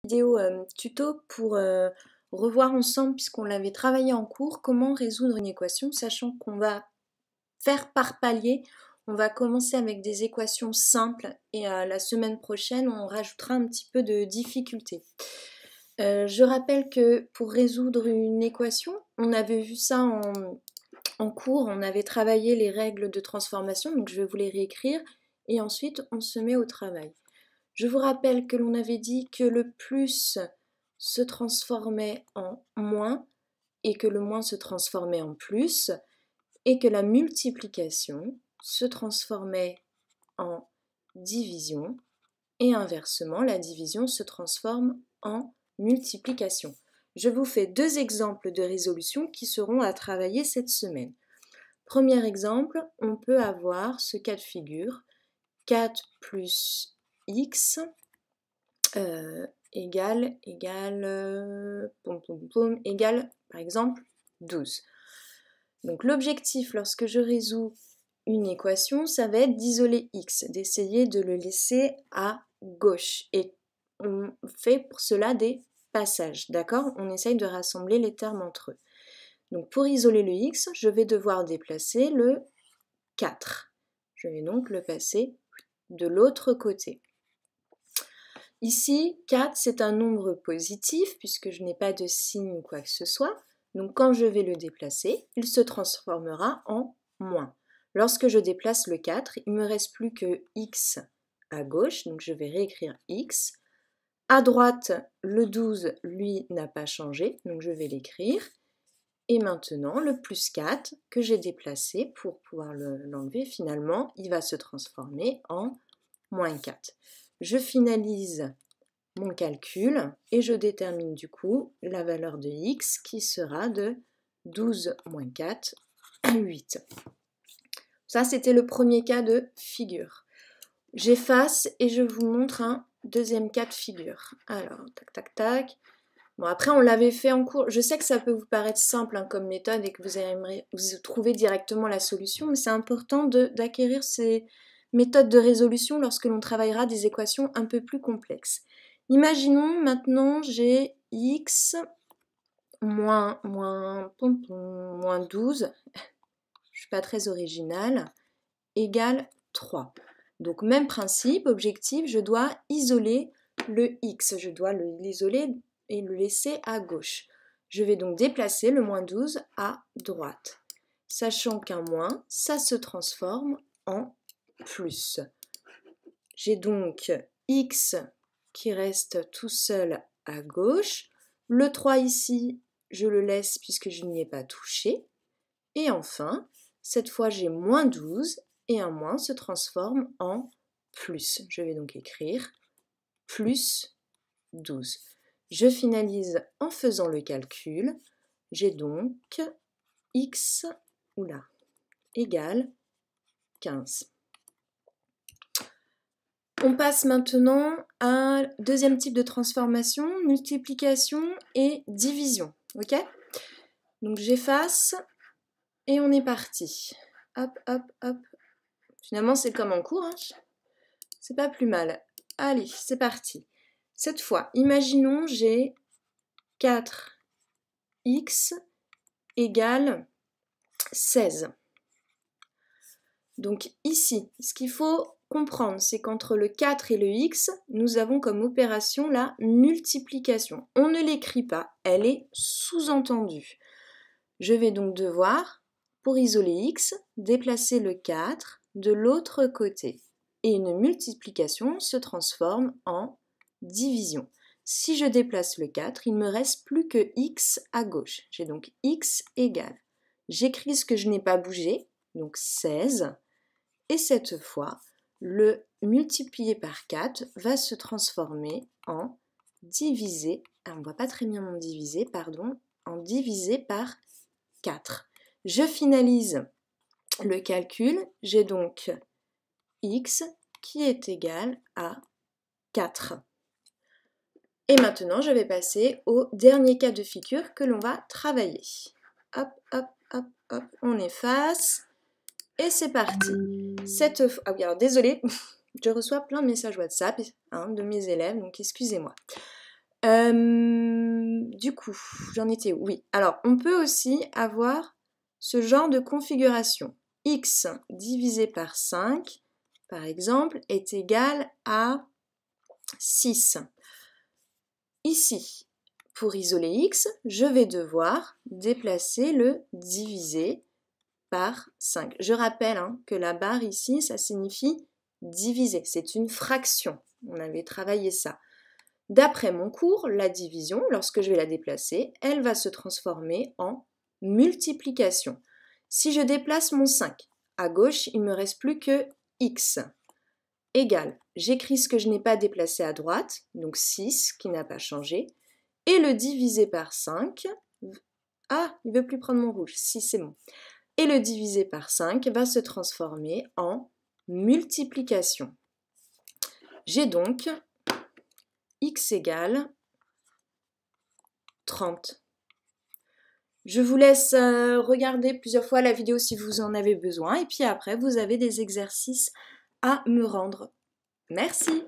Vidéo tuto pour revoir ensemble, puisqu'on l'avait travaillé en cours, comment résoudre une équation, sachant qu'on va faire par palier. On va commencer avec des équations simples et la semaine prochaine, on rajoutera un petit peu de difficulté. Je rappelle que pour résoudre une équation, on avait vu ça en cours, on avait travaillé les règles de transformation, donc je vais vous les réécrire et ensuite on se met au travail. Je vous rappelle que l'on avait dit que le plus se transformait en moins et que le moins se transformait en plus et que la multiplication se transformait en division et inversement, la division se transforme en multiplication. Je vous fais deux exemples de résolution qui seront à travailler cette semaine. Premier exemple, on peut avoir ce cas de figure, 4 plus x égale, par exemple 12. Donc l'objectif lorsque je résous une équation, ça va être d'isoler x, d'essayer de le laisser à gauche. Et on fait pour cela des passages, d'accord? On essaye de rassembler les termes entre eux. Donc pour isoler le x, je vais devoir déplacer le 4. Je vais donc le passer de l'autre côté. Ici, 4, c'est un nombre positif puisque je n'ai pas de signe ou quoi que ce soit. Donc quand je vais le déplacer, il se transformera en moins. Lorsque je déplace le 4, il ne me reste plus que x à gauche, donc je vais réécrire x. À droite, le 12, lui, n'a pas changé, donc je vais l'écrire. Et maintenant, le plus 4 que j'ai déplacé pour pouvoir l'enlever, finalement, il va se transformer en moins 4. Je finalise mon calcul et je détermine du coup la valeur de x qui sera de 12 moins 4, 8. Ça, c'était le premier cas de figure. J'efface et je vous montre un deuxième cas de figure. Alors, tac, tac, tac. Bon, après, on l'avait fait en cours. Je sais que ça peut vous paraître simple comme méthode et que vous aimeriez vous trouver directement la solution, mais c'est important d'acquérir ces méthodes de résolution lorsque l'on travaillera des équations un peu plus complexes. Imaginons maintenant j'ai x moins 12, je suis pas très originale, égale 3. Donc même principe, objectif, je dois isoler le x, je dois l'isoler et le laisser à gauche. Je vais donc déplacer le moins 12 à droite, sachant qu'un moins, ça se transforme en plus. J'ai donc x qui reste tout seul à gauche. Le 3 ici, je le laisse puisque je n'y ai pas touché. Et enfin, cette fois j'ai moins 12 et un moins se transforme en plus. Je vais donc écrire plus 12. Je finalise en faisant le calcul. J'ai donc x égale 15. On passe maintenant à un deuxième type de transformation, multiplication et division. Ok? Donc j'efface et on est parti. Hop, hop, hop. Finalement, c'est comme en cours. C'est pas plus mal. Allez, c'est parti. Cette fois, imaginons j'ai 4x égale 16. Donc ici, ce qu'il faut comprendre, c'est qu'entre le 4 et le x, nous avons comme opération la multiplication. On ne l'écrit pas, elle est sous-entendue. Je vais donc devoir, pour isoler x, déplacer le 4 de l'autre côté. Et une multiplication se transforme en division. Si je déplace le 4, il ne me reste plus que x à gauche. J'ai donc x égale. J'écris ce que je n'ai pas bougé, donc 16. Et cette fois, le multiplié par 4 va se transformer en divisé, on ne voit pas très bien mon divisé, pardon, en divisé par 4. Je finalise le calcul, j'ai donc x qui est égal à 4. Et maintenant, je vais passer au dernier cas de figure que l'on va travailler. Hop, hop, hop, hop, on efface. Et c'est parti. Ah oui, alors désolée, je reçois plein de messages WhatsApp de mes élèves, donc excusez-moi. Du coup, j'en étais où? Oui, alors on peut aussi avoir ce genre de configuration. X divisé par 5, par exemple, est égal à 6. Ici, pour isoler x, je vais devoir déplacer le divisé par 5. Je rappelle que la barre ici, ça signifie diviser, c'est une fraction. On avait travaillé ça. D'après mon cours, la division, lorsque je vais la déplacer, elle va se transformer en multiplication. Si je déplace mon 5 à gauche, il ne me reste plus que x égale, j'écris ce que je n'ai pas déplacé à droite, donc 6 qui n'a pas changé, et le divisé par 5, ah, il ne veut plus prendre mon rouge, 6 c'est bon, et le divisé par 5 va se transformer en multiplication. J'ai donc x égale 30. Je vous laisse regarder plusieurs fois la vidéo si vous en avez besoin, et puis après vous avez des exercices à me rendre. Merci!